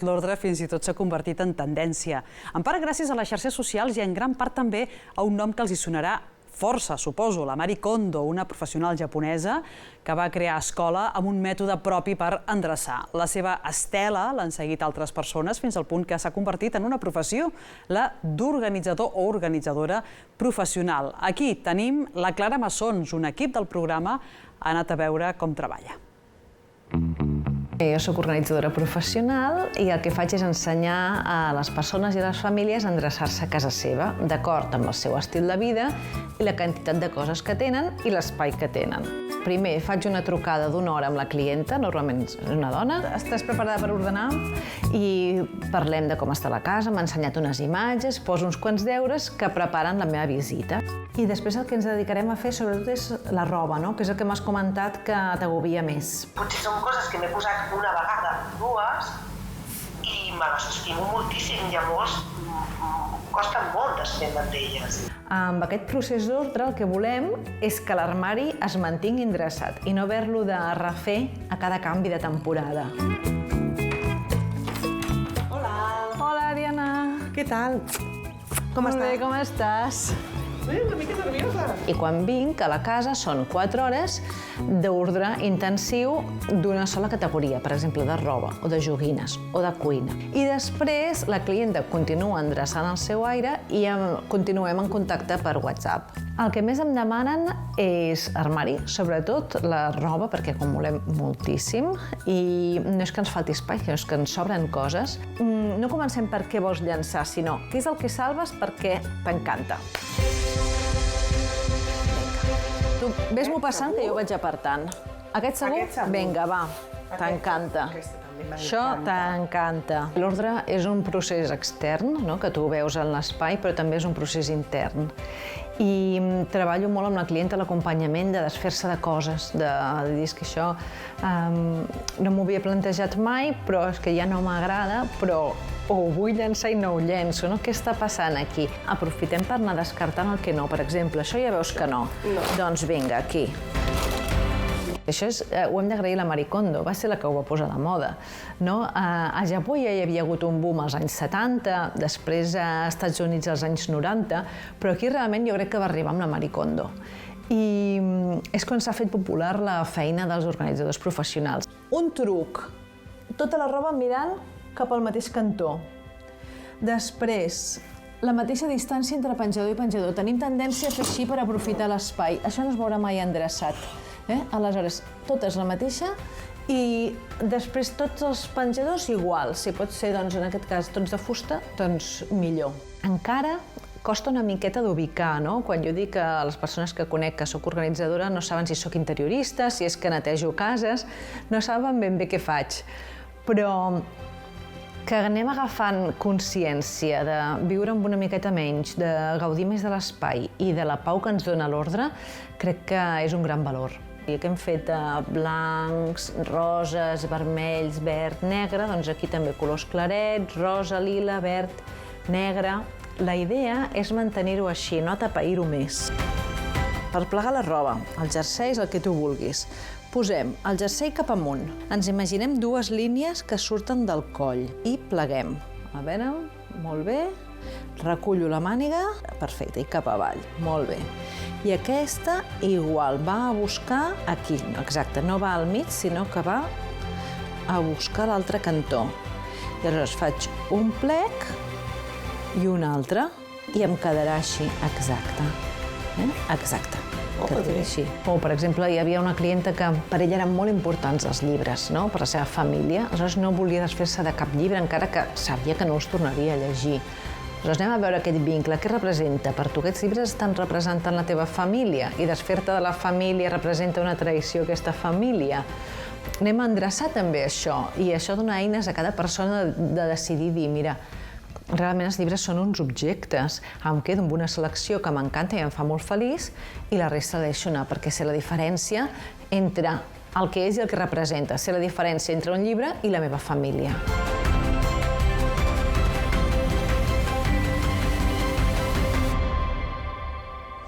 fet, l'ordre fins i tot s'ha convertit en tendència. En part gràcies a les xarxes socials i en gran part també a un nom que els hi sonarà força, suposo, la Marie Kondo, una professional japonesa que va crear escola amb un mètode propi per endreçar. La seva estela l'han seguit altres persones fins al punt que s'ha convertit en una professió, la d'organitzador o organitzadora professional. Aquí tenim la Clara Massons, un equip del programa ha anat a veure com treballa. Jo soc organitzadora professional i el que faig és ensenyar a les persones i a les famílies a endreçar-se a casa seva, d'acord amb el seu estil de vida i la quantitat de coses que tenen i l'espai que tenen. Primer faig una trucada d'una hora amb la clienta, normalment és una dona. Estàs preparada per ordenar? I parlem de com està la casa, m'ha ensenyat unes imatges, poso uns quants deures que preparen la meva visita. I després el que ens dedicarem a fer sobretot és la roba, que és el que m'has comentat que t'agobia més. Potser són coses que m'he posat una vegada, dues, i me les estimo moltíssim, llavors costa molt desprendre'n d'elles. Amb aquest procés d'ordre el que volem és que l'armari es mantingui endreçat i no haver-lo de refer a cada canvi de temporada. Hola! Hola, Diana! Què tal? Com Molt bé, com estàs? Una mica nerviosa. I quan vinc a la casa són 4 hores d'ordre intensiu d'una sola categoria, per exemple, de roba, o de joguines, o de cuina. I després la clienta continua endreçant el seu aire i continuem en contacte per WhatsApp. El que més em demanen és armari, sobretot la roba, perquè acumulem moltíssim, i no és que ens falti espai, és que ens sobren coses. No comencem per què vols llançar, sinó què és el que salves perquè t'encanta. Tu ves-m'ho passant que jo vaig apartant. Aquest segur? Vinga, va, t'encanta. Això t'encanta. L'ordre és un procés extern, que tu veus en l'espai, però també és un procés intern. I treballo molt amb la clienta l'acompanyament de desfer-se de coses, de dir que això no m'ho havia plantejat mai, però és que ja no m'agrada, però ho vull llançar i no ho llenço, Què està passant aquí? Aprofitem per anar descartant el que no. Per exemple, això ja veus que no. Doncs vinga, aquí. Això ho hem d'agrair a la Marie Kondo, va ser la que ho va posar de moda. A Japó ja hi havia hagut un boom als anys 70, després a Estats Units als anys 90, però aquí realment jo crec que va arribar amb la Marie Kondo. I és quan s'ha fet popular la feina dels organitzadors professionals. Un truc, tota la roba mirant cap al mateix cantó. Després, la mateixa distància entre penjador i penjador. Tenim tendència a fer així per aprofitar l'espai. Això no es veurà mai endreçat. Aleshores, totes la mateixa i després tots els penjadors igual. Si pot ser, en aquest cas, tots de fusta, doncs millor. Encara costa una miqueta d'ubicar, Quan jo dic a les persones que conec que soc organitzadora no saben si soc interiorista, si és que netejo cases, no saben ben bé què faig. Però que anem agafant consciència de viure amb una miqueta menys, de gaudir més de l'espai i de la pau que ens dona l'ordre, crec que és un gran valor. I que hem fet blancs, roses, vermells, verd, negre, doncs aquí també colors clarets, rosa, lila, verd, negre. La idea és mantenir-ho així, no atapeir-ho més. Per plegar la roba, el jersei és el que tu vulguis. Posem el jersei cap amunt. Ens imaginem 2 línies que surten del coll i pleguem. A veure, molt bé. Recullo la màniga, perfecte, i cap avall, molt bé. I aquesta igual, va a buscar aquí, exacte, no va al mig, sinó que va a buscar l'altre cantó. I aleshores faig un plec i un altre i em quedarà així, exacte. Exacte. O, per exemple, hi havia una clienta que per ella eren molt importants els llibres, per la seva família. Aleshores no volia desfer-se de cap llibre, encara que sabia que no els tornaria a llegir. Aleshores anem a veure aquest vincle, què representa? Per tu aquests llibres estan representant la teva família i desfer-te de la família representa una traïció a aquesta família. Anem a endreçar també això i això dona eines a cada persona de decidir dir, mira, realment els llibres són uns objectes. Em quedo amb una selecció que m'encanta i em fa molt feliç i la resta la deixo anar, perquè sé la diferència entre el que és i el que representa, sé la diferència entre un llibre i la meva família.